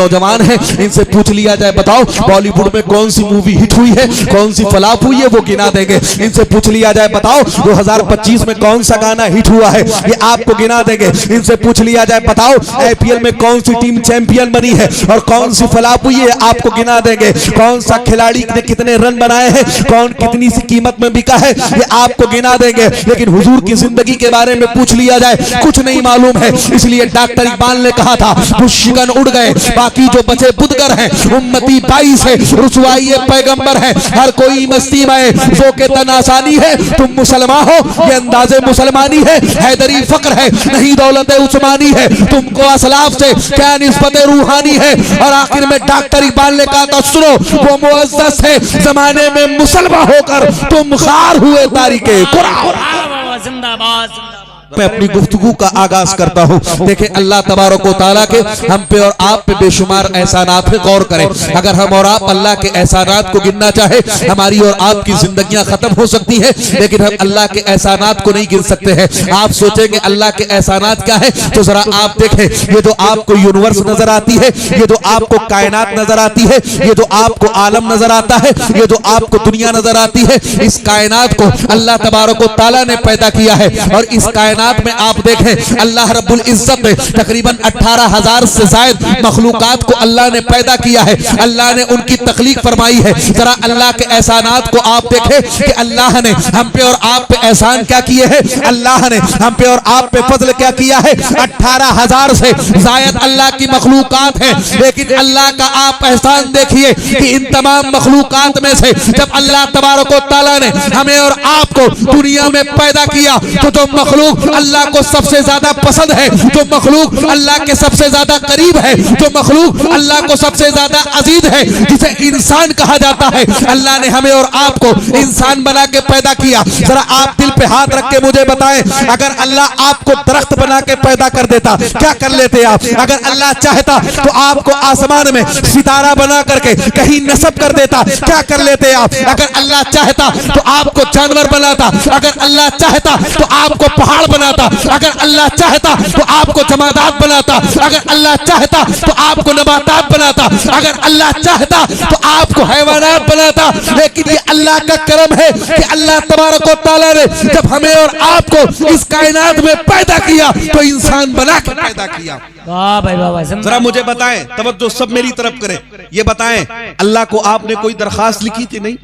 नौजवान हैं, इनसे पूछ लिया जाए बताओ बॉलीवुड में कौन सी मूवी हिट हुई है, कौन सी फ्लॉप हुई है, वो गिना देंगे। इनसे पूछ लिया जाए बताओ 2025 में कौन सा गाना हिट हुआ है, ये आपको गिना देंगे। इनसे पूछ लिया जाए बताओ आईपीएल में कौन सी टीम चैंपियन बनी है और कौन सी फ्लॉप हुई है, आपको गिना देंगे। कौन सा खिलाड़ी ने कितने रन बनाए हैं, कौन कितनी सी कीमत में बिका है, ये आपको गिना देंगे। लेकिन हुजूर की जिंदगी के बारे में पूछ लिया जाए कुछ नहीं मालूम है। इसलिए डॉक्टर इकबाल ने कहा था मुश्किन उड़ गए बाकी जो बचे बुदगर हैं, उम्मती 22 है रुसवाई पैगंबर है, हर कोई मस्ती में जो के तन आसानी है, तुम मुसलमान हो ये अंदाजे मुसलमानी है, हैदरी फक्र है नहीं दौलत उस्मानी है, तुमको असलाफ से क्या निस्बत रूहानी है। और आखिर में डॉक्टर इकबाल ने कहा था सुनो वो मुअज़्ज़ज़ है जमाने में मुसलमान होकर तुम खार हुए तारीके कुरान। जिंदाबाद। मैं अपनी गुफ्तगू का आगाज करता हूँ। देखें अल्लाह तबारक व तआला के हम पे और आप पे बेशुमार एहसानात है, गौर करें। अगर हम और आप अल्लाह के एहसानात को गिनना चाहे हमारी और आपकी जिंदगियां खत्म हो सकती हैं, लेकिन हम अल्लाह के एहसानात को नहीं गिन सकते हैं। आप सोचेंगे अल्लाह के एहसानात क्या है, तो जरा आप देखें ये जो आपको यूनिवर्स नजर आती है, ये जो आपको कायनात नजर आती है, ये जो आपको आलम नजर आता है, ये जो आपको दुनिया नजर आती है, इस कायनात को अल्लाह तबारक व तआला ने पैदा किया है। और इस कायनात में आप देखें अल्लाह रब्बुल इज्जत ने तकरीबन 18,000 से ज्यादा मखलूकात को अल्लाह ने पैदा किया है, अल्लाह ने उनकी तख्लीक फरमाई है। जरा अल्लाह के एहसानात को आप देखें कि अल्लाह ने हम पे और आप पे एहसान क्या किए हैं, अल्लाह ने हम पे और आप पे फजल क्या किया है। 18,000 से जायद अल्लाह की मखलूकात है, लेकिन अल्लाह का आप एहसान देखिए कि इन तमाम मखलूकात में से जब अल्लाह तबारक व तआला ने हमें और आपको दुनिया में पैदा किया तो जो मखलूक अल्लाह को सबसे ज्यादा पसंद है, जो मखलूक अल्लाह के सबसे ज्यादा करीब है, जो मखलूक अल्लाह को सबसे ज्यादा अजीज है, जिसे इंसान कहा जाता है, अल्लाह ने हमें और आपको इंसान बना के पैदा किया। जरा आप दिल पे हाथ रख के मुझे बताएं अगर अल्लाह आपको दरख्त बना के पैदा कर देता क्या कर लेते आप? अगर अल्लाह चाहता तो आपको आसमान में सितारा बना करके कहीं नस्ब कर देता क्या कर लेते आप? अगर अल्लाह चाहता तो आपको जानवर बनाता, अगर अल्लाह चाहता तो आपको पहाड़ बनाता, अगर अल्लाह चाहता तो आपको जमादात बनाता, अगर अल्लाह चाहता तो आपको नबातात बनाता, अगर अल्लाह चाहता तो आपको हैवानात बनाता। लेकिन ये अल्लाह का करम है कि अल्लाह तबारक व तआला ने जब हमें और आपको इस कायनात में पैदा किया तो इंसान बना के पैदा किया। वाह भाई वाह। जरा मुझे बताएं, तवज्जो सब मेरी तरफ करें, ये बताएं अल्लाह को आपने कोई दरखास्त लिखी थी? नहीं,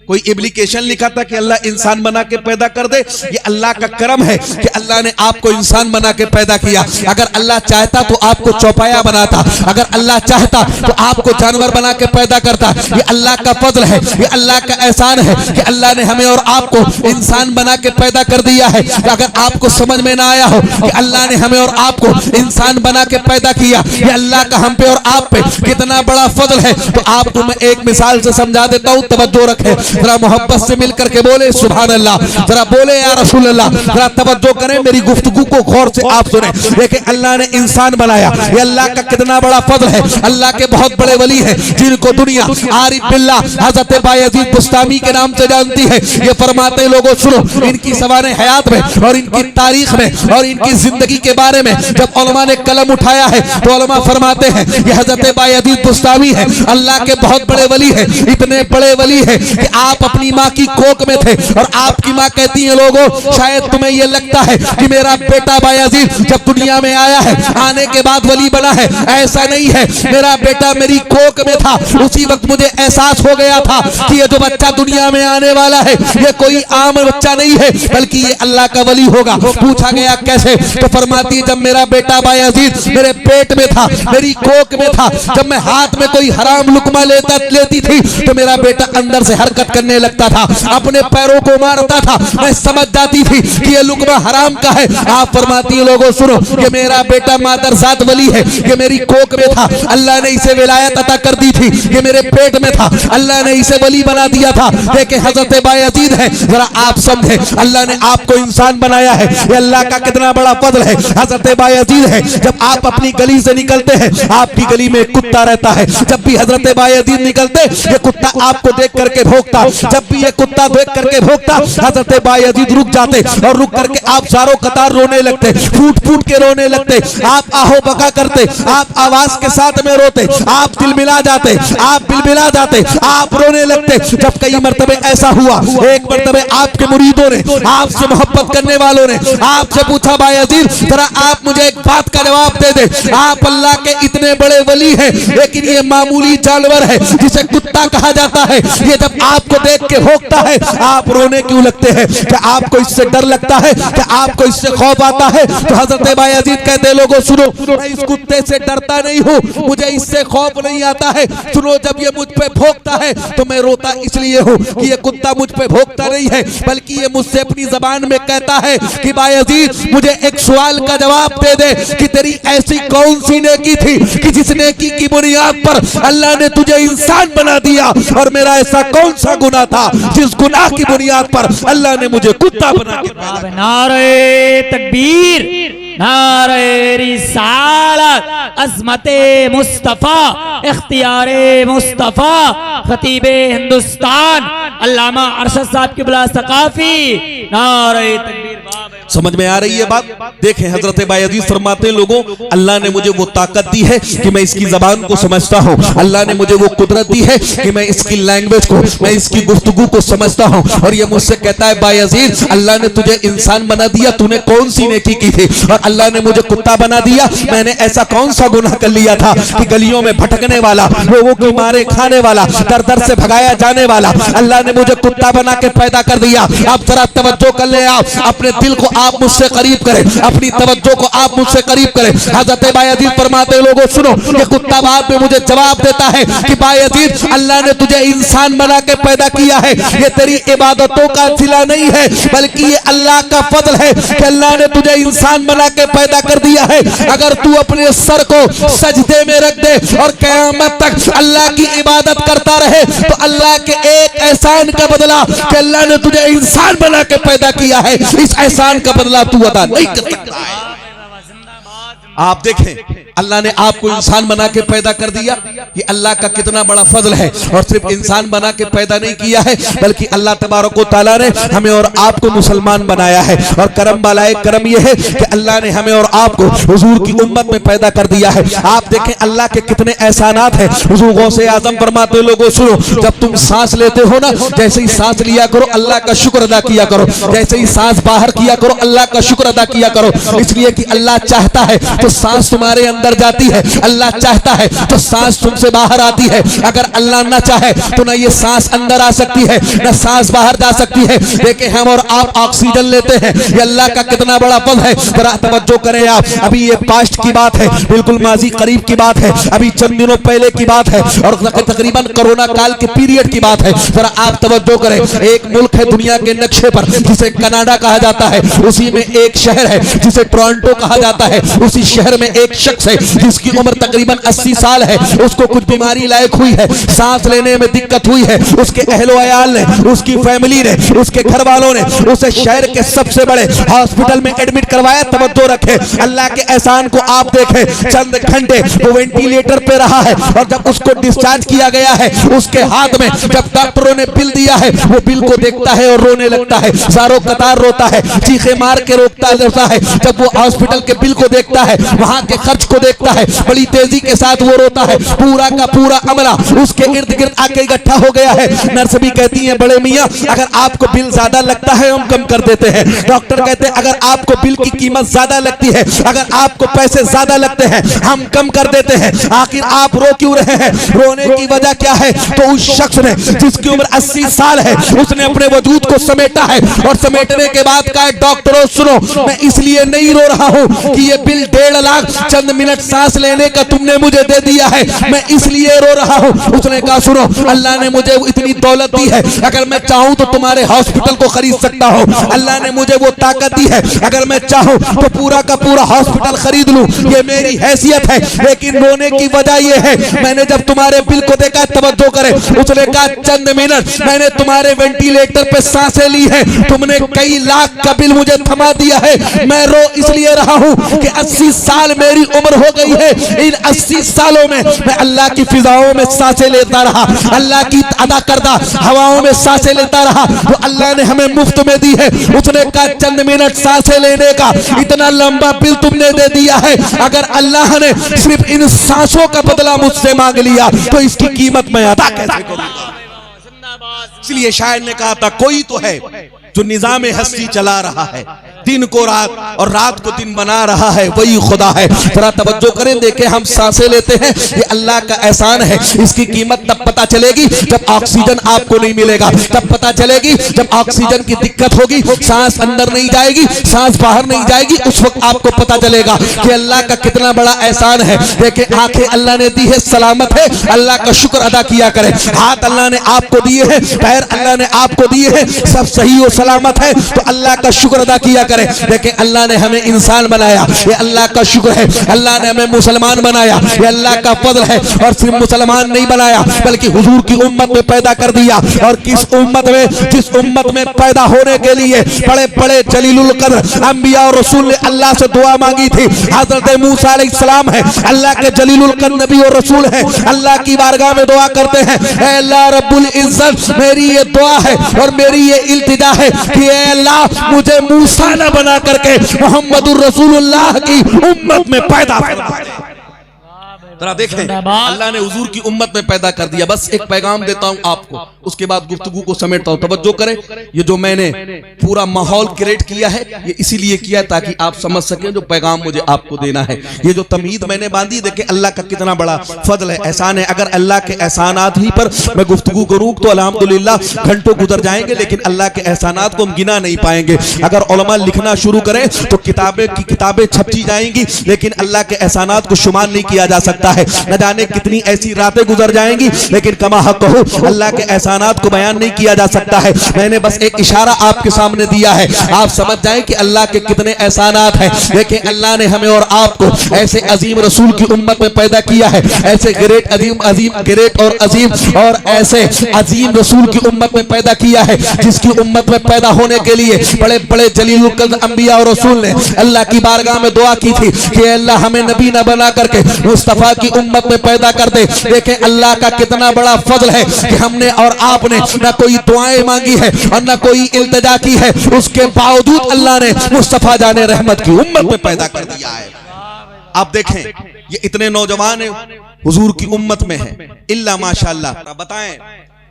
कोई एप्लीकेशन लिखा था कि अल्लाह इंसान बना के पैदा कर दे? ये अल्लाह का करम है कि अल्लाह ने आपको इंसान बना के पैदा किया। अगर अल्लाह चाहता तो आपको चौपाया बनाता, अगर अल्लाह चाहता तो आपको जानवर बना के पैदा करता। ये अल्लाह का फजल है, ये अल्लाह का एहसान है कि अल्लाह ने हमें और आपको इंसान बना के पैदा कर दिया है। अगर आपको समझ में ना आया हो कि अल्लाह ने हमें और आपको इंसान बना के पैदा किया, ये अल्लाह का हम पे और आप पे कितना बड़ा फजल है, तो आपको मैं एक मिसाल से समझा देता हूँ। तवज्जो रखें, जरा मोहब्बत से मिलकर के बोले सुभान अल्लाह, जरा बोले या रसूल अल्लाह। जरा तवज्जो करें, मेरी गुफ्तगू को गौर से आप सुने। देखिए अल्लाह ने इंसान बनाया, ये अल्लाह का कितना बड़ा फजल है। अल्लाह के बहुत बड़े वली हैं जिनको दुनिया आरिफ बिल्लाह हजरत बायजीद बुस्तामी के नाम से जानती है। ये फरमाते लोगों सुनो, इनकी सवाने हयात में और इनकी तारीख में और इनकी जिंदगी के बारे में जब उलमा ने कलम उठाया है तो उलमा फरमाते हैं ये हजरत बायजीद बुस्तामी है, अल्लाह के बहुत बड़े वली है। इतने बड़े वली है कि आप अपनी माँ की कोख में थे और आपकी माँ कहती है लोगों शायद तुम्हें यह लगता है कि मेरा बेटा बायजीद जब दुनिया में आया है आने के बाद वली बना है। ऐसा नहीं है, मेरा बेटा मेरी कोख में था, उसी वक्त मुझे एहसास हो गया था कि ये जो बच्चा दुनिया में आने वाला है ये कोई आम बच्चा नहीं है बल्कि ये अल्लाह का वली होगा। पूछा गया कैसे, तो फरमाती है जब मेरा बेटा बायजीद मेरे पेट में था, मेरी कोख में था, जब मैं हाथ में कोई हराम लुकमा लेती थी तो मेरा बेटा अंदर से हरकत करने लगता था, अपने पैरों को मारता था, मैं समझ जाती थी कि ये लुकमा हराम का है। आप फरमाती है लोगों सुनो, ये मेरा बेटा मादरजात वली है, ये मेरी कोख में था, अल्लाह ने इसे विलायत अता कर दी थी, ये मेरे पेट में था, अल्लाह ने इसे वली बना दिया था। देखे हजरत बायजीद है, जरा आप समझे अल्लाह ने आपको इंसान बनाया है, ये अल्लाह का कितना बड़ा फजल है। हजरत बायजीद है, जब आप अपनी गली से निकलते हैं आपकी गली में कुत्ता रहता है, जब भी हजरत बायजीद निकलते ये कुत्ता आपको देख करके भौंकता भोंकता। जब भी ये कुत्ता देख करके भोंकता, हजरत बायजीद रुक जाते और रुक करके आप चारों कतार रोने लगते, फूट फूट के रोने लगते। आप आहो बका करते, आप आवाज के साथ में रोते, आप तिलमिला जाते, आप बिलबिला जाते, आप रोने लगते। जब कई मर्तबे ऐसा हुआ, एक मर्तबे आपके मुरीदों ने, आपसे मोहब्बत करने वालों ने आपसे पूछा, बायजीद जरा आप मुझे एक बात का जवाब दे दे, आप अल्लाह के इतने बड़े वली हैं, लेकिन ये मामूली जानवर है जिसे कुत्ता कहा जाता है, ये जब आपको देख के भौंकता है आप रोने क्यों लगते हैं? क्या आपको इससे डर लगता है? क्या आपको इससे खौफ आता है? तो हजरत बायजीद कहते, लोगों सुनो, मैं इस कुत्ते से डरता नहीं हूँ, मुझे इससे खौफ नहीं आता है। सुनो, जब ये मुझ पे भौंकता है तो मैं रोता इसलिए हूँ कि ये कुत्ता मुझ पे भौंकता नहीं है, बल्कि ये मुझसे अपनी जबान में कहता है कि बायजीद मुझे एक सवाल का जवाब दे दे कि तेरी ऐसी कौन सी नेकी थी कि जिस नेकी की बुनियाद पर अल्लाह ने तुझे इंसान बना दिया, और मेरा ऐसा कौन सा गुनाह था जिस गुनाह की बुनियाद पर अल्लाह ने मुझे कुत्ता बना के। नारे तकबीर, नारे रिसालत, अज़मते मुस्तफा, इख्तियारे मुस्तफा, खतीबे हिंदुस्तान अल्लामा अरशद साहब की बुला सकाफी, नारे तकबीर। समझ में आ रही है बात? देखें, हजरत बायजीद फरमाते हैं, लोगों अल्लाह ने मुझे वो ताकत दी है कि मैं इसकी जबान को समझता हूँ, अल्लाह ने मुझे वो कुदरत दी है कि मैं इसकी लैंग्वेज को, मैं इसकी गुफ्तगू को समझता हूँ। और ये मुझसे कहता है, बायजीद अल्लाह ने तुझे इंसान बना दिया, तूने कौन सी नेकी की थी? और अल्लाह ने मुझे कुत्ता बना दिया, मैंने ऐसा कौन सा गुनाह कर लिया था कि गलियों में भटकने वाला, लोगों की मारे खाने वाला, दर दर से भगाया जाने वाला, अल्लाह ने मुझे कुत्ता बना के पैदा कर दिया। आप जरा तवज्जो कर ले, आप अपने दिल को आप मुझसे करीब करें, अपनी तवज्जो को आप मुझसे करीब करें। हजरत बायजीद फरमाते, लोगों सुनो, ये कुत्ता बाद में मुझे जवाब देता है कि बायजीद अल्लाह ने तुझे इंसान बना के पैदा किया है, ये तेरी इबादतों का सिला नहीं है, बल्कि ये अल्लाह का फजल है कि अल्लाह ने तुझे इंसान बना के पैदा कर दिया है। अगर तू अपने सर को सजदे में रख दे और क़यामत तक अल्लाह की इबादत करता रहे, तो अल्लाह के एक एहसान का बदला कि अल्लाह ने तुझे इंसान बना के पैदा किया है, इस एहसान का बदला तू अदा नहीं कर सकता है। आप देखें, अल्लाह ने आपको इंसान बना के पैदा कर दिया, ये अल्लाह का कितना बड़ा फजल है। और सिर्फ इंसान बना के पैदा नहीं किया है, बल्कि अल्लाह तबारक व तआला ने हमें और आपको मुसलमान बनाया है। और करम वाला करम यह है कि अल्लाह ने हमें और आपको हुजूर की उम्मत में पैदा कर दिया है। आप देखें अल्लाह के कितने एहसानात हैं। हुजूर गौसे आजम फरमाते, लोगों सुनो, जब तुम सांस लेते हो ना, जैसे ही सांस लिया करो अल्लाह का शुक्र अदा किया करो, जैसे ही सांस बाहर किया करो अल्लाह का शुक्र अदा किया करो, इसलिए कि अल्लाह चाहता है तो सांस तुम्हारे अंदर जाती है, अल्लाह चाहता है तो सांस तुमसे बाहर आती है। अगर अल्लाह ना चाहे तो ना ये सांस अंदर आ सकती है, ना सांस बाहर जा सकती है। देखें, हम और आप ऑक्सीजन लेते हैं, ये अल्लाह का कितना बड़ा फज़ल है। जरा तवज्जो करें आप, अभी ये पास्ट की बात है, बिल्कुल माजी करीब की बात है, अभी चंद दिनों पहले की बात है, और तकरीबन कोरोना काल के पीरियड की बात है। जरा आप तवज्जो करें, एक मुल्क है दुनिया के नक्शे पर जिसे कनाडा कहा जाता है, उसी में एक शहर है जिसे टोरंटो कहा जाता है, उसी शहर में एक शख्स है जिसकी उम्र तकरीबन 80 साल है। उसको कुछ बीमारी लायक हुई है, सांस लेने में दिक्कत हुई है। उसके अहलो अयाल ने, उसकी फैमिली ने, उसके घर वालों ने उसे शहर के सबसे बड़े हॉस्पिटल में एडमिट करवाया। तवज्जो रखे, अल्लाह के एहसान को आप देखें, चंद घंटे वो वेंटिलेटर पे रहा है, और जब उसको डिस्चार्ज किया गया है उसके हाथ में जब डॉक्टरों ने बिल दिया है, वो बिल को देखता है और रोने लगता है, सारों कतार रोता है, चीखे मार के रोता है। जब वो हॉस्पिटल के बिल को देखता है, वहां के खर्च को देखता है, बड़ी तेजी के साथ वो रोता है। पूरा का पूरा अमला उसके इर्द गिर्द आके इकट्ठा हो गया है। नर्स भी कहती है, बड़े मियाँ अगर आपको बिल ज्यादा लगता है हम कम कर देते हैं। डॉक्टर कहते हैं अगर आपको बिल की कीमत ज्यादा लगती है, अगर आपको पैसे ज्यादा लगते हैं हम कम कर देते हैं। आखिर आप रो क्यों रहे हैं? रोने की वजह क्या है? तो उस शख्स ने जिसकी उम्र 80 साल है, उसने अपने वजूद को समेटा है, और समेटने के बाद कहा, डॉक्टरों सुनो, मैं इसलिए नहीं रो रहा हूं कि ये बिल 1.5 लाख चंद मिनट सांस लेने का तुमने मुझे दे दिया है, मैं इसलिए रो रहा हूं। उसने कहा, सुनो, अल्लाह ने मुझे इतनी दौलत दी है, अगर मैं चाहूं तो तुम्हारे हॉस्पिटल को खरीद सकता हूं। अल्लाह ने मुझे वो ताकत दी है, अगर मैं चाहूं तो पूरा का पूरा हॉस्पिटल खरीद लूं, ये मेरी हैसियत है। लेकिन रोने की वजह ये है, मैंने जब तुम्हारे बिल को देखा, तवज्जो करें, उसने कहा चंद मिनट मैंने तुम्हारे वेंटिलेटर पे सांसें ली है, तुमने कई लाख का बिल मुझे थमा दिया है। मैं रो इसलिए रहा हूं कि 80 साल मेरी उम्र हो गई है। इन 80 सालों में मैं अल्लाह की फिजाओं में सांसें लेता रहा, अल्लाह की अदा करदा हवाओं में सांसें लेता रहा। तो अल्लाह ने हमें मुफ्त में दी है। उसने कहा चंद मिनट सांसें लेने का इतना लंबा बिल तुमने दे दिया है। अगर अल्लाह ने सिर्फ इन सांसों का बदला मुझसे मांग लिया तो इसकी कीमत मैं अदा कैसे करूंगा। इसलिए शायर ने कहा था कोई तो है जो निजाम हस्ती चला रहा है, दिन को रात और रात को दिन बना रहा है, वही खुदा है। जरा तवज्जो करें, देखें हम सांसें लेते हैं, ये अल्लाह का एहसान है। इसकी कीमत तब पता चलेगी जब ऑक्सीजन आपको नहीं मिलेगा, तब पता चलेगी जब ऑक्सीजन की दिक्कत होगी, सांस अंदर नहीं जाएगी, सांस बाहर नहीं जाएगी, उस वक्त आपको पता चलेगा कि अल्लाह का कितना बड़ा एहसान है। देखें आंखें अल्लाह ने दी है, सलामत है, अल्लाह का शुक्र अदा किया करें। हाथ अल्लाह ने आपको दिए हैं, पैर अल्लाह ने आपको दिए हैं, सब सही और सलामत है तो अल्लाह का शुक्र अदा किया करें। देखें अल्लाह ने हमें इंसान बनाया, ये अल्लाह का शुक्र है। अल्लाह ने हमें मुसलमान बनाया, ये अल्लाह का फजल है। और सिर्फ मुसलमान नहीं बनाया बल्कि हुजूर की उम्मत में पैदा कर दिया। और किस उम्मत में, जिस उम्मत में पैदा होने के लिए बड़े बड़े जलीलुल कद्र अंबिया और रसूल ने अल्लाह से दुआ मांगी थी। हजरत मूसा अलैहिस्सलाम है, अल्लाह के जलीलुल कद्र नबी और रसूल है, अल्लाह की बारगाह में दुआ करते हैं, ऐ अल्लाह रब्बुल इज्जत मेरी ये दुआ है और मेरी ये इल्तिजा है कि ऐ अल्लाह मुझे मूसा न बना करके मोहम्मदुर रसूलुल्लाह की उम्मत में पैदा कर। जरा देखें अल्लाह ने हुजूर की उम्मत में पैदा कर दिया। बस एक पैगाम देता हूं आपको, उसके बाद गुफ्तगू को समेटता हूं। तवज्जो करें, ये जो मैंने पूरा माहौल क्रिएट किया है ये इसीलिए किया है ताकि आप समझ सकें जो पैगाम मुझे आपको देना है। ये जो तमीद मैंने बांधी, देखें अल्लाह का कितना बड़ा फजल है, एहसान है। अगर अल्लाह के एहसानात ही पर मैं गुफ्तगू करूं तो अल्हम्दुलिल्लाह घंटों गुजर जाएंगे, लेकिन अल्लाह के एहसानात को हम गिना नहीं पाएंगे। अगर उलमा लिखना शुरू करें तो किताबें की किताबें छपी जाएंगी, लेकिन अल्लाह के एहसानात को शुमार नहीं किया जा सकता है। न जाने कितनी ऐसी रातें गुजर जाएंगी, लेकिन कमा हक हो अल्लाह के एहसानात को बयान नहीं किया जा सकता है। मैंने बस एक इशारा आपके सामने दिया है, आप समझ जाएं कि अल्लाह के कितने एहसानात हैं। देखिए अल्लाह ने हमें और आपको ऐसे अजीम रसूल की उम्मत में पैदा किया है, ऐसे ग्रेट ग्रेट और अजीम और ऐसे अजीम रसूल की उम्मत में पैदा किया है, जिसकी उम्मत में पैदा होने के लिए बड़े बड़े जलीलुल कद्र अंबिया और रसूल ने अल्लाह की बारगाह में दुआ की थी कि अल्लाह हमें नबी न बना करके मुस्तफा की उम्मत में पैदा कर दे। देखें अल्लाह का कितना बड़ा फजल है कि हमने और आपने ना कोई दुआएं मांगी है और ना कोई इल्तिजा की है, उसके बावजूद अल्लाह ने मुस्तफा जाने रहमत की उम्मत में पैदा कर दिया है। आप देखें ये इतने नौजवान है हुजूर की उम्मत में है, इल्ला माशाअल्लाह। बताएं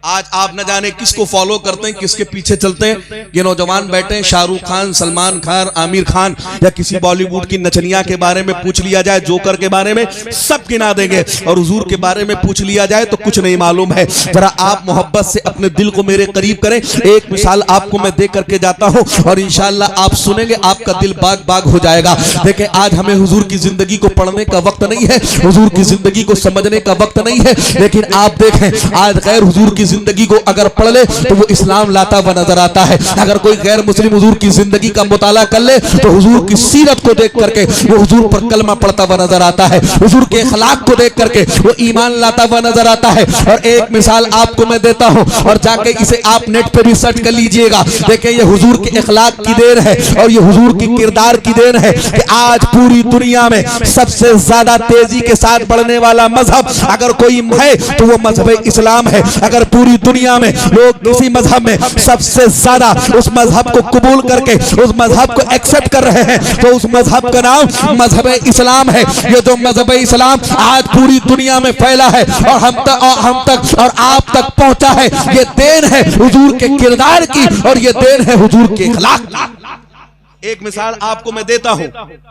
आज आप न जाने किसको फॉलो करते हैं, किसके पीछे चलते हैं। ये नौजवान बैठे हैं, शाहरुख खान, सलमान खान, आमिर खान या किसी बॉलीवुड की नचनिया के बारे में पूछ लिया जाए, जोकर के बारे में सब गिना देंगे, और हुजूर के बारे में पूछ लिया जाए तो कुछ नहीं मालूम है। जरा आप मोहब्बत से अपने दिल को मेरे करीब करें। एक मिसाल आपको मैं दे करके जाता हूं और इंशाअल्लाह आप सुनेंगे आपका दिल बाग बाग हो जाएगा। देखें आज हमें हुजूर की जिंदगी को पढ़ने का वक्त नहीं है, हुजूर की जिंदगी को समझने का वक्त नहीं है, लेकिन आप देखें आज गैर हुजूर की जिंदगी को अगर पढ़ ले तो वो इस्लाम लाता हुआ नजर आता है। अगर कोई गैर मुस्लिम हुजूर की जिंदगी का मुताला कर ले तो हुजूर की सीरत को देख करके वो हुजूर पर कलमा पढ़ता हुआ नजर आता है, हुजूर के अखलाक को देख करके वो ईमान लाता हुआ नजर आता है। और एक मिसाल आपको मैं देता हूं और जाके इसे आप नेट पे भी सर्च कर लीजिएगा। देखें ये हुजूर के अखलाक की देन है और ये हुजूर की किरदार की देन है कि आज पूरी दुनिया में सबसे ज्यादा तेजी के साथ बढ़ने वाला मजहब अगर कोई है तो वो मजहब इस्लाम है। अगर पूरी दुनिया में लोग किसी मजहब में सबसे ज्यादा उस मजहब को कबूल करके उस मजहब को एक्सेप्ट कर रहे हैं तो उस मजहब का नाम मजहब इस्लाम है। ये जो मजहब इस्लाम आज पूरी दुनिया में फैला है और हम तक और आप तक पहुंचा है, ये देन है हुजूर के किरदार की और ये देन है हुजूर के अखलाक की। एक मिसाल आपको मैं देता हूं,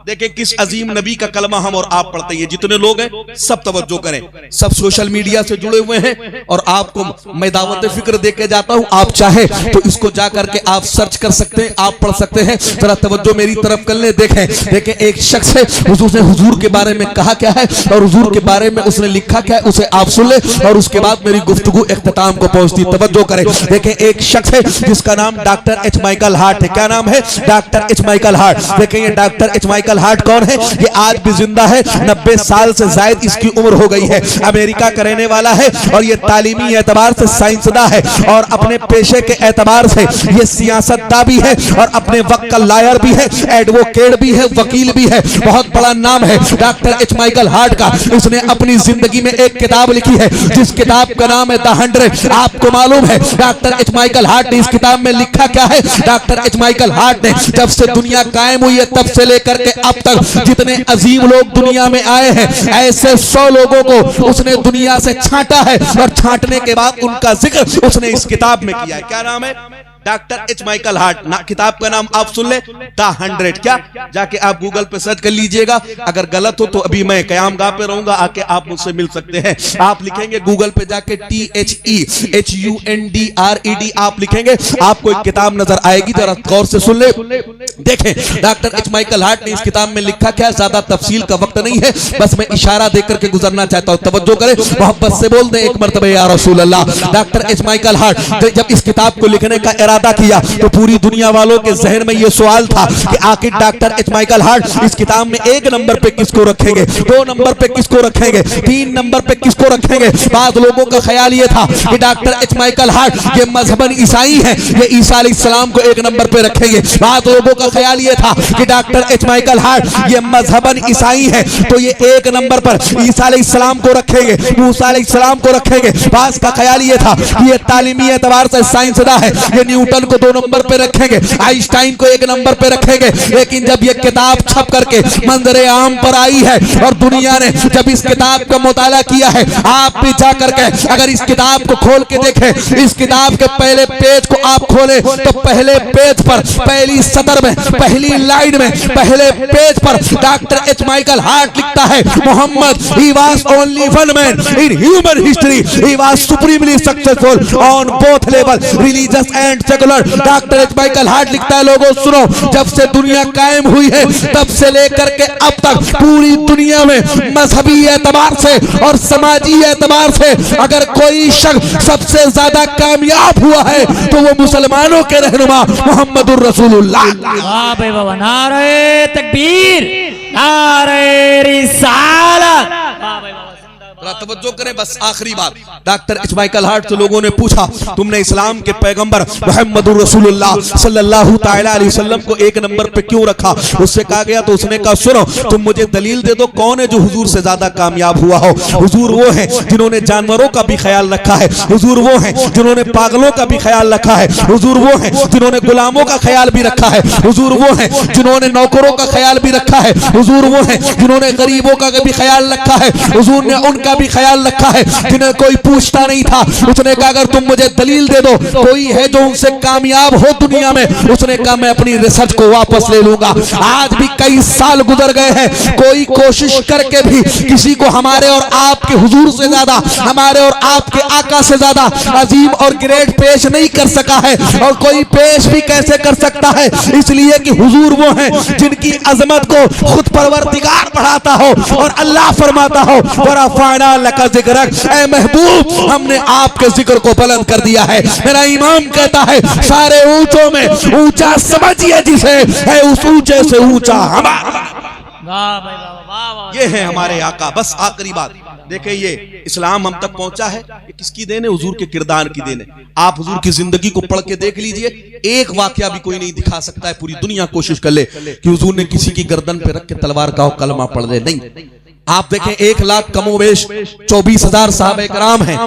देखिए किस अजीम नबी का कलमा हम और आप पढ़ते हैं। जितने लोग हैं सब तवज्जो करें, सब सोशल मीडिया से जुड़े हुए हैं और आपको मैं दावत फिक्र दे के जाता हूं, आप चाहे तो इसको जा करके आप सर्च कर सकते हैं, आप पढ़ सकते हैं। जरा तवज्जो मेरी तरफ कर ले। देखें एक शख्स है, हुजूर ने हुजूर के बारे में कहा क्या है और हुजूर के बारे में उसने लिखा क्या है, उसे आप सुन ले और उसके बाद मेरी गुफ्तगू इख्तिताम को पहुंचती। तवज्जो करें। देखें एक शख्स है जिसका नाम डॉक्टर एच माइकल हार्ट है। क्या नाम है? Doctor H H Michael heart. देखें ये डॉक्टर एच माइकल हार्ट कौन है? ये आज भी जिंदा है, 90 साल से ज्यादा इसकी उम्र हो गई है। अमेरिका का रहने वाला है और ये तालीमी एतबार से साइंसदा है और अपने पेशे के एतबार से ये सियासतदा भी है और अपने वक्त का लायर भी है, एडवोकेट भी है, वकील भी है। बहुत बड़ा नाम है डॉक्टर एच माइकल हार्ट का। इसने अपनी जिंदगी में एक किताब लिखी है जिस किताब का नाम है द 100। आपको मालूम है डॉक्टर एच माइकल हार्ट ने इस किताब में लिखा क्या है? डॉक्टर एच माइकल हार्ट ने जब से दुनिया कायम हुई है तब से लेकर के अब तक जितने अजीम लोग दुनिया में आए हैं, ऐसे 100 लोगों को उसने दुनिया से छांटा है और छांटने के बाद उनका जिक्र उसने इस किताब में किया है। क्या नाम है? डॉक्टर एच माइकल हार्ट ना। किताब का नाम आप सुन ले, द 100। क्या? जाके आप गूगल पे सर्च कर लीजिएगा। अगर गलत हो तो अभी मैं कयामगाह पे रहूंगा, आके आप मुझसे मिल सकते हैं। आप लिखेंगे गूगल पे जाके THEHUNDRED आप लिखेंगे, आपको एक किताब नजर आएगी, जरा गौर से सुन ले। देखें डॉक्टर एच माइकल हार्ट ने इस किताब में लिखा क्या, ज्यादा तफसील का वक्त नहीं है, बस मैं इशारा देकर के गुजरना चाहता हूं। तवज्जो करें, मोहब्बत से बोल दे एक मरतबा या रसूल अल्लाह। डॉक्टर एच माइकल हार्ट जब इस किताब को लिखने का इरादा किया तो पूरी दुनिया वालों के जहन में यह सवाल था कि आखिर डॉक्टर एच माइकल हार्ट इस किताब में 1 नंबर पे किसको रखेंगे, 2 नंबर पे किसको रखेंगे, 3 नंबर पे किसको रखेंगे। बाद लोगों का ख्याल यह था कि डॉक्टर एच माइकल हार्ट ये मजहबन ईसाई है, ये ईसा अलैहिस्सलाम को 1 नंबर पे रखेंगे। बाद लोगों का ख्याल यह था कि डॉक्टर एच माइकल हार्ट ये मजहबन ईसाई है तो ये 1 नंबर पर ईसा अलैहिस्सलाम को रखेंगे, मूसा अलैहिस्सलाम को रखेंगे। बाद का ख्याल यह था कि ये तालीमी एतबार से साइंसदा है, ये न्यूटन को 2 नंबर पे रखेंगे, आइंस्टाइन को 1 नंबर पे रखेंगे। लेकिन जब ये किताब छप करके मंजरे आम पर आई है और दुनिया ने जब इस किताब का मुताला किया है, आप भी जा करके अगर इस किताब को खोल के देखें, इस किताब के पहले पेज को आप खोले तो पहले पेज पर पहली सतर में पहली लाइन में पहले पेज पर डॉक्टर एच माइकल हार्ट लिखता है, Muhammad he was only one man in human history, he was supremely successful on both level religious and secular. Doctor H Michael Hart लिखता है, लोगों सुनो, जब से दुनिया कायम हुई है तब से लेकर के अब तक पूरी दुनिया में मजहबी एतबार से और समाजी एतबार से अगर कोई शख्स सबसे ज्यादा कामयाब हुआ है तो वो मुसलमानों के रहनुमा मोहम्मदुर रसूलुल्लाह। वाह भाई वाह, नारे तकबीर, नारे रिसालत। वाह भाई वाह, तवज्जो करें, बस आखिरी बात। डॉक्टर एच माइकल हार्ट से लोगों ने पूछा, तुमने इस्लाम के पैगंबर मुहम्मदुर रसूलुल्लाह सल्लल्लाहु ताला अलैहि वसल्लम को 1 नंबर पे क्यों रखा? उससे कहा गया तो उसने कहा, सुनो, तुम मुझे दलील दे दो कौन है जो हुजूर से ज्यादा कामयाब हुआ हो। हुजूर वो है जिन्होंने जानवरों का भी ख्याल रखा है, हुजूर वो है जिन्होंने पागलों का भी ख्याल रखा है, हुजूर वो है जिन्होंने गुलामों का ख्याल भी रखा है, हुजूर वो है जिन्होंने नौकरों का ख्याल भी रखा है, हुजूर वो है जिन्होंने गरीबों का भी ख्याल रखा है, हुजूर ने उनका भी ख्याल रखा है जिन्हें कोई पूछता नहीं था। उसने कहा अगर तुम मुझे दलील दे दो कोई है जो उनसे कामयाब हो दुनिया में, उसने कहा मैं अपनी रिसर्च को वापस ले लूंगा। आज भी कई साल गुजर गए हैं, कोई कोशिश करके भी किसी को हमारे और आपके हुजूर से ज्यादा, हमारे और आपके आका से ज्यादा अजीम और ग्रेट पेश नहीं कर सका है। और कोई पेश भी कैसे कर सकता है? इसलिए कि हुजूर वो हैं जिनकी अजमत को खुद परवरदिगार बढ़ाता हो और अल्लाह फरमाता हो, वरफ़अना लका ज़िक्रक, ऐ महबूब हमने आपके जिक्र को बुलंद कर दिया है। मेरा इमाम कहता है सारे ऊंचों में ऊंचा समझिए जिसे, है उस ऊंचे से ऊंचा हमारा। वाह भाई वाह, वाह। ये है हमारे आका। बस आखिरी बात देखिए, ये इस्लाम हम तक पहुंचा है, ये किसकी देन है? हुजूर के किरदार की देन है। आप हुजूर की जिंदगी को पढ़ के देख लीजिए, एक वाकया भी कोई नहीं दिखा सकता है, पूरी दुनिया कोशिश कर ले कि हुजूर ने किसी की गर्दन पे रख के तलवार का कलमा पढ़ दे, नहीं। आप देखें 1 लाख कमोबेश 24,000 सहाबा कराम हैं,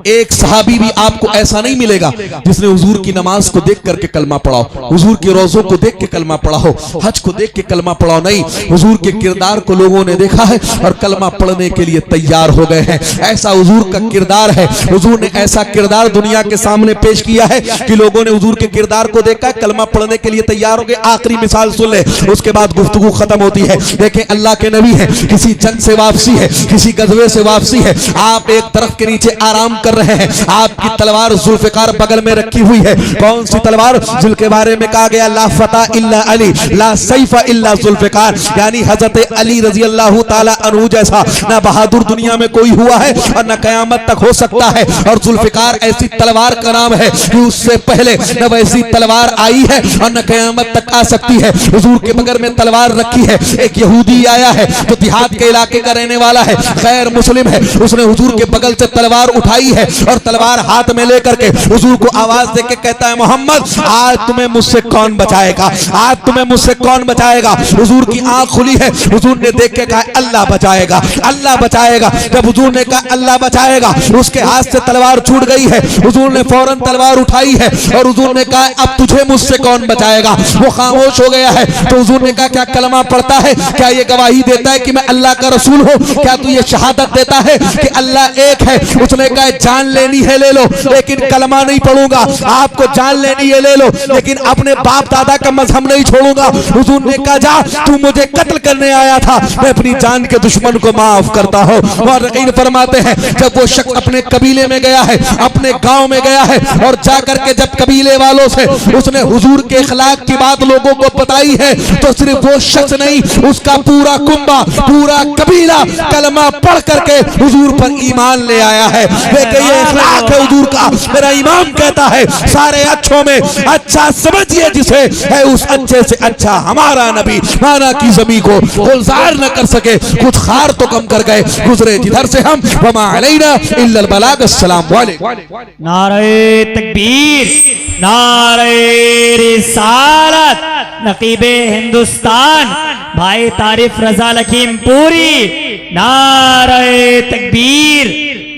एक सहाबी भी आपको ऐसा नहीं मिलेगा जिसने हुजूर की नमाज को देख करके कलमा पढ़ाओ, हुजूर के रोजों को देख के कलमा पढ़ाओ, हज को देख के कलमा पढ़ाओ, नहीं। हुजूर के किरदार को लोगों ने देखा है और कलमा पढ़ने के लिए तैयार हो गए हैं। ऐसा हुजूर का किरदार है, हुजूर ने ऐसा किरदार दुनिया के सामने पेश किया है कि लोगों ने हुजूर के किरदार को देखा, कलमा पढ़ने के लिए तैयार हो गए। आखिरी मिसाल सुन ले, उसके बाद गुफ्तगू खत्म होती है। देखें अल्लाह के नबी है, किसी जंग से वापसी है, किसी गजवे से वापसी है। आप एक तरफ के नीचे आराम कर रहे हैं, आपकी तलवार जुल्फिकार बगल में रखी हुई है। कौन सी तलवार? जिनके बारे में कहा गया ला फता इल्ला अली, ला सैफा इल्ला जुल्फिकार, यानी हजरत अली रजी अल्लाह ताला अन्हु जैसा ना बहादुर दुनिया में कोई हुआ है और न कयामत तक हो सकता है। और जुल्फिकार ऐसी तलवार का नाम है कि उससे पहले न वैसी तलवार आई है और न कयामत तक आ सकती है। हुजूर के बगल में तलवार रखी है। एक यहूदी आया है तो देहात के इलाके का रहने वाला है, गैर मुस्लिम है, उसने हुजूर के बगल से तलवार उठाई है और तलवार हाथ में लेकर के हुजूर को आवाज दे के कहता है, मोहम्मद आज तुम्हें मुझसे कौन बचाएगा, आज तुम्हें मुझसे कौन बचाएगा। हुजूर की आंख खुली है, हुजूर ने देख के कहा अल्लाह बचाएगा, अल्लाह बचाएगा। जब हुजूर ने कहा अल्लाह बचाएगा, उसके हाथ से तलवार छूट गई है। हुजूर ने फौरन तलवार उठाई है और हुजूर ने कहा अब तुझे मुझसे कौन बचाएगा। वो खामोश हो गया है। तो हुजूर ने कहा क्या कलमा पढ़ता है, क्या ये गवाही देता है कि मैं अल्लाह का रसूल हूँ, क्या तू ये शहादत देता है कि अल्लाह एक है। उसने कहा जान लेनी है ले लो, लेकिन कलमा नहीं पढ़ूंगा। आपको जान लेनी है ले लो, लेकिन अपने बाप दादा का मजहब नहीं छोड़ूंगा। हुजूर ने कहा जा, तू मुझे कत्ल करने आया था, मैं अपनी जान के दुश्मन को माफ करता हूँ। और यकीन फरमाते हैं जब वो शख्स अपने कबीले में गया है, अपने गांव में गया है और जाकर के जब कबीले वालों से उसने हुजूर के अखलाक की बात लोगों को बताई है, तो सिर्फ वो शख्स नहीं, उसका पूरा कुंबा, पूरा कबीला कलमा पढ़ करके हुजूर पर ईमान ले आया है। देखिए ये अखलाक है हुजूर का। मेरा इमाम कहता है सारे अच्छों में अच्छा समझिए जिसे है, उस अच्छे से अच्छा हमारा नबी। माना की जमी को गुलजार न कर सके, कुछ खार तो कम कर गए, गुजरे जिधर से हम। वमा अलैना इल्लल बलाग। अस्सलाम वालेकुम। नारे तकबीर, नारे रिसालत, नकीबे हिंदुस्तान भाई तारिफ रजा लखीमपुरी, नारे तकबीर,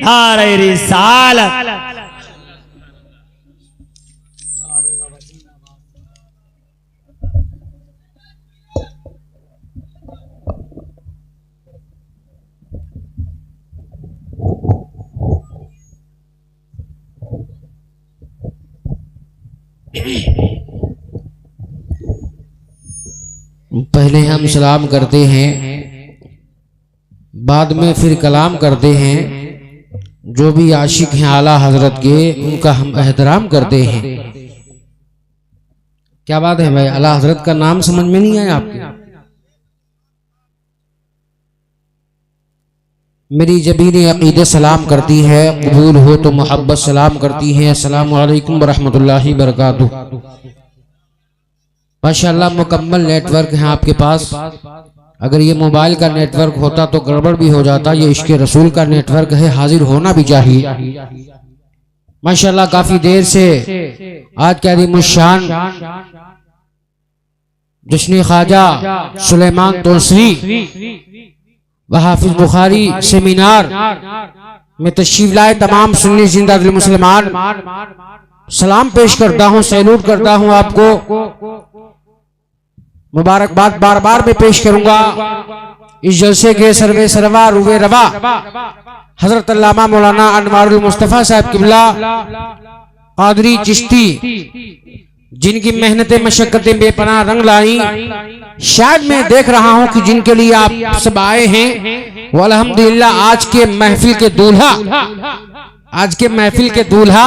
नारे रिसालत। पहले हम सलाम करते हैं, बाद में फिर कलाम करते हैं। जो भी आशिक हैं आला हजरत के, उनका हम एहतराम करते हैं। क्या बात है भाई, आला हजरत का नाम समझ में नहीं आया आपके? मेरी जबीन अकीदे सलाम करती है, कबूल हो तो मोहब्बत सलाम करती है। अस्सलाम वालेकुम वरहमतुल्लाहि बरकातुहू। माशाअल्लाह मुकम्मल नेटवर्क है आपके पास। अगर ये मोबाइल का नेटवर्क होता तो गड़बड़ भी हो जाता। ये इश्क रसूल का नेटवर्क है, हाजिर होना भी चाहिए। माशाअल्लाह काफी देर से आज करीम शान जश्न ख्वाजा सुलेमान तोसरी व हाफिज बुखारी सेमिनार में तशरीफ लाए तमाम सुन्नी जिंदा दिल मुसलमान सलाम पेश करता हूँ, सैल्यूट करता हूँ आपको। मुबारकबाद बार बार में पेश करूंगा इस जलसे के सर्वे सरवा रूबे रवा हजरत अल्लामा मौलाना अनवारुल मुस्तफा साहब किबला कादरी चिश्ती, जिनकी मेहनतें मशक्कतें बेपनाह रंग लाई। शायद मैं देख रहा हूं कि जिनके लिए आप सब आए हैं वो अल्हम्दुलिल्लाह आज के महफिल के दूल्हा, आज के महफिल के दूल्हा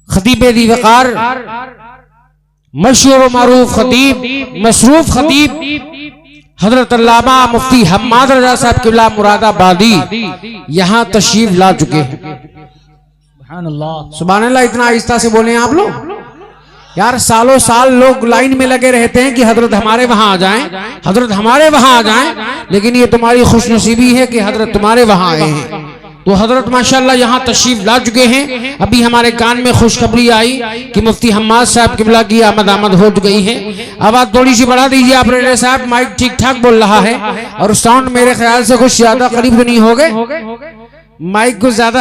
खतीब दीवकार, मशहूर मारूफ खतीब, मसरूफ खतीब हजरत अल्लामा मुफ्ती हम्माद रजा साहब किबला मुरादाबादी यहाँ तशरीफ ला चुके हैं। सुभान अल्लाह। इतना आहिस्ता से बोले आप लोग यार, सालों साल लोग लाइन में लगे रहते हैं कि हजरत हमारे वहां आ जाएं, हजरत हमारे वहां आ जाएं, लेकिन ये तुम्हारी खुशनसीबी है कि हजरत तुम्हारे वहां आए हैं। तो हजरत माशाल्लाह यहाँ तशरीफ ला चुके हैं। अभी हमारे कान में खुशखबरी आई कि मुफ्ती हम्माद साहब किबला की आमद हो गई है। आवाज थोड़ी सी बढ़ा दीजिए आप रेडे साहब, माइक ठीक ठाक बोल रहा है और साउंड मेरे ख्याल से कुछ ज्यादा करीब तो नहीं हो गए, माइक कुछ ज्यादा